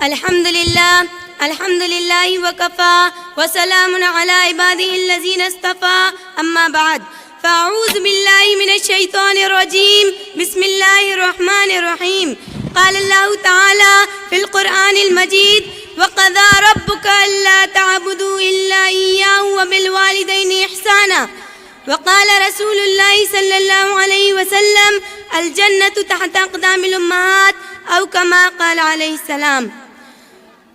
الحمدللہ وکفا وسلام علی عبادہ الذین اصطفى اما بعد فاعوذ باللہ من الشیطان الرجیم بسم اللہ الرحمن الرحیم قال اللہ تعالی فی القرآن المجید وقضى ربك ألا تعبدوا إلا إياه وبالوالدين إحسانا وقال رسول الله صلی اللہ علیہ وسلم الجنة تحت اقدام الأمهات او كما قال علیہ السلام۔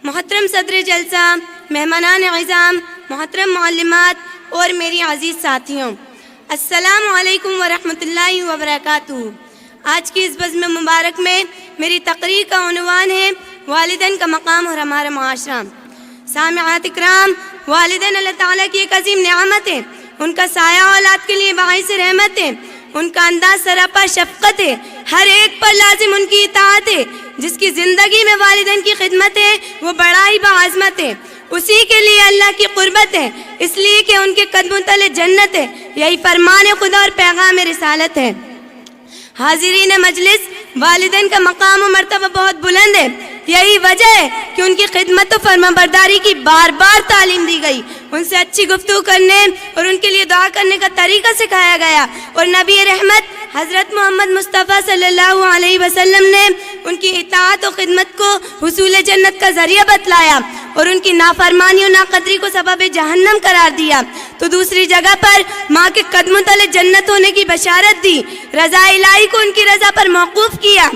محترم صدر جلسہ، مہمانان عظام، محترم معلمات اور میری عزیز ساتھیوں، السلام علیکم ورحمۃ اللہ وبرکاتہ۔ آج کی اس بزم مبارک میں میری تقریر کا عنوان ہے والدین کا مقام اور ہمارا معاشرہ۔ سامعات اکرام، والدین اللہ تعالیٰ کی ایک عظیم نعمت ہے، ان کا سایہ اولاد کے لیے باعث رحمت ہے، ان کا انداز سراپا شفقت ہے، ہر ایک پر لازم ان کی اطاعت ہے۔ جس کی زندگی میں والدین کی خدمت ہے وہ بڑا ہی باعظمت ہے، اسی کے لیے اللہ کی قربت ہے، اس لیے کہ ان کے قدموں تلے جنت ہے، یہی فرمان خدا اور پیغام رسالت ہے۔ حاضرین مجلس، والدین کا مقام و مرتبہ بہت بلند ہے، یہی وجہ ہے کہ ان کی خدمت و فرمانبرداری کی بار بار تعلیم دی گئی، ان سے اچھی گفتگو کرنے اور ان کے لیے دعا کرنے کا طریقہ سکھایا گیا، اور نبی رحمت حضرت محمد مصطفیٰ صلی اللہ علیہ وسلم نے ان کی اطاعت و خدمت کو حصول جنت کا ذریعہ بتلایا اور ان کی نافرمانی و ناقدری کو سبب جہنم قرار دیا۔ تو دوسری جگہ پر ماں کے قدموں تلے جنت ہونے کی بشارت دی، رضا الہی کو ان کی رضا پر موقوف کیا،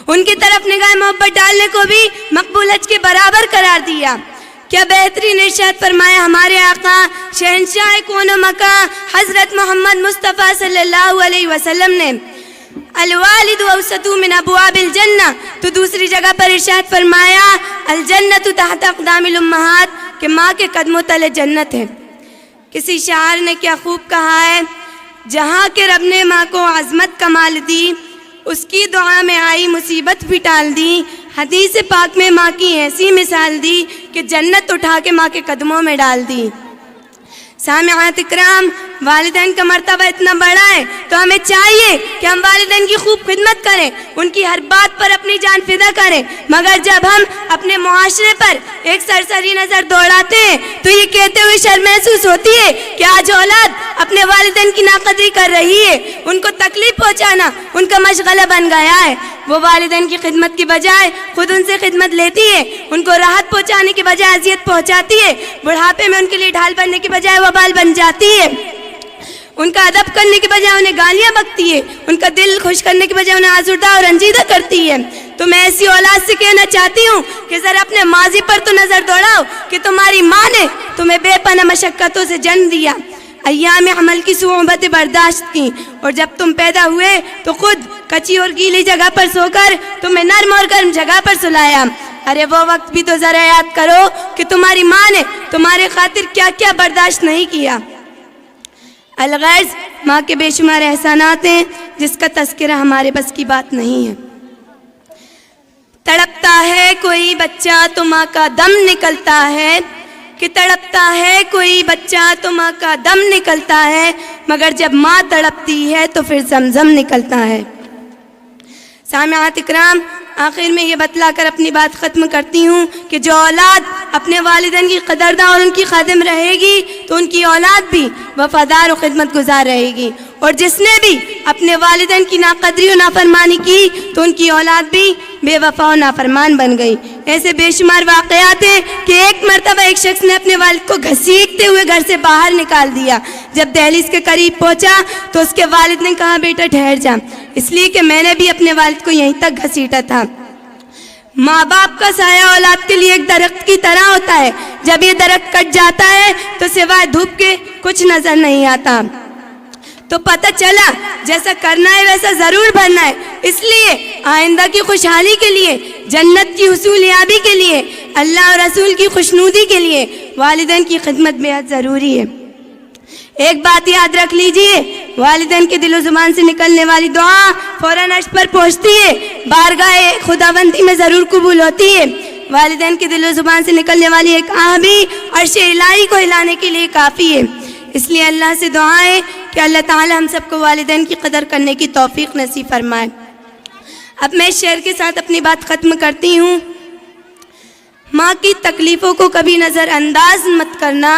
ان کی طرف نگاہ محبت ڈالنے کو بھی مقبول حج کے برابر قرار دیا۔ کیا بہترین ارشاد فرمایا ہمارے آقا شہنشاہ کون و مکان حضرت محمد مصطفیٰ صلی اللہ علیہ وسلم نے، الوالد اوسط من ابواب الجنہ۔ تو دوسری جگہ پر ارشاد فرمایا الجنت تحت اقدام الامہات، کہ ماں کے قدموں تلے جنت ہے۔ کسی شاعر نے کیا خوب کہا ہے، جہاں کے رب نے ماں کو عظمت کمال دی، اس کی دعا میں آئی مصیبت بھی ٹال دی، حدیث پاک میں ماں کی ایسی مثال دی کہ جنت اٹھا کے ماں کے قدموں میں ڈال دی۔ سامعات اکرام، والدین کا مرتبہ اتنا بڑا ہے تو ہمیں چاہیے کہ ہم والدین کی خوب خدمت کریں، ان کی ہر بات پر اپنی جان فدا کریں، مگر جب ہم اپنے معاشرے پر ایک سرسری نظر دوڑاتے ہیں تو یہ کہتے ہوئے شرم محسوس ہوتی ہے کہ آج اولاد اپنے والدین کی ناقدری کر رہی ہے، ان کو تکلیف پہنچانا ان کا مشغلہ بن گیا ہے۔ وہ والدین کی خدمت کی بجائے خود ان سے خدمت لیتی ہے، ان کو راحت پہنچانے کی بجائے اذیت پہنچاتی ہے، بڑھاپے میں ان کے لیے ڈھال بننے کی بجائے وبال بن جاتی ہے، ان کا ادب کرنے کی بجائے انہیں گالیاں بکتی ہے، ان کا دل خوش کرنے کی بجائے انہیں آزردہ اور رنجیدہ کرتی ہے۔ تو میں ایسی اولاد سے کہنا چاہتی ہوں کہ ذرا اپنے ماضی پر تو نظر دوڑاؤ کہ تمہاری ماں نے تمہیں بے پناہ مشقتوں سے جنم دیا، ایام حمل کی صعوبتیں برداشت کی، اور جب تم پیدا ہوئے تو خود کچی اور گیلی جگہ پر سو کر تمہیں نرم اور گرم جگہ پر سلایا۔ ارے وہ وقت بھی تو ذرا یاد کرو کہ تمہاری ماں نے تمہارے خاطر کیا کیا برداشت نہیں کیا۔ الغرض ماں کے بے شمار احسانات ہیں جس کا تذکرہ ہمارے بس کی بات نہیں ہے۔ تڑپتا ہے کوئی بچہ تو ماں کا دم نکلتا ہے، کہ تڑپتا ہے کوئی بچہ تو ماں کا دم نکلتا ہے، مگر جب ماں تڑپتی ہے تو پھر زمزم نکلتا ہے۔ سامعات اکرام، آخر میں یہ بتلا کر اپنی بات ختم کرتی ہوں کہ جو اولاد اپنے والدین کی قدرداں اور ان کی خادم رہے گی تو ان کی اولاد بھی وفادار و خدمت گزار رہے گی، اور جس نے بھی اپنے والدین کی ناقدری و نافرمانی کی تو ان کی اولاد بھی بے وفا و نافرمان بن گئی۔ ایسے بے شمار واقعات ہیں کہ ایک مرتبہ ایک شخص نے اپنے والد کو گھسیٹتے ہوئے گھر سے باہر نکال دیا، جب دہلیز کے قریب پہنچا تو اس کے والد نے کہا بیٹا ٹھہر جا، اس لیے کہ میں نے بھی اپنے والد کو یہیں تک گھسیٹا تھا۔ ماں باپ کا سایہ اولاد کے لیے ایک درخت کی طرح ہوتا ہے، جب یہ درخت کٹ جاتا ہے تو سوائے دھوپ کے کچھ نظر نہیں آتا۔ تو پتہ چلا جیسا کرنا ہے ویسا ضرور بننا ہے، اس لیے آئندہ کی خوشحالی کے لیے، جنت کی حصول یابی کے لیے، اللہ اور رسول کی خوشنودی کے لیے والدین کی خدمت بہت ضروری ہے۔ ایک بات یاد رکھ لیجئے، والدین کے دل و زبان سے نکلنے والی دعا فوراً عرش پر پہنچتی ہے، بارگاہ خداوندی میں ضرور قبول ہوتی ہے۔ والدین کے دل و زبان سے نکلنے والی ایک آہ بھی عرش الہی کو ہلانے کے لیے کافی ہے۔ اس لیے اللہ سے دعا ہے کہ اللہ تعالی ہم سب کو والدین کی قدر کرنے کی توفیق نصیب فرمائے۔ اب میں اس شعر کے ساتھ اپنی بات ختم کرتی ہوں۔ ماں کی تکلیفوں کو کبھی نظر انداز مت کرنا،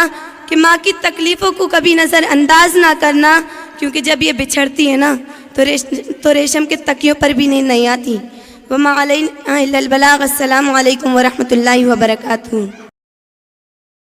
کہ ماں کی تکلیفوں کو کبھی نظر انداز نہ کرنا، کیونکہ جب یہ بچھڑتی ہے نا تو ریشم کے تکیوں پر بھی نہیں آتی۔ وما علینا الا البلاغ۔ السلام علیکم ورحمۃ اللہ وبرکاتہ۔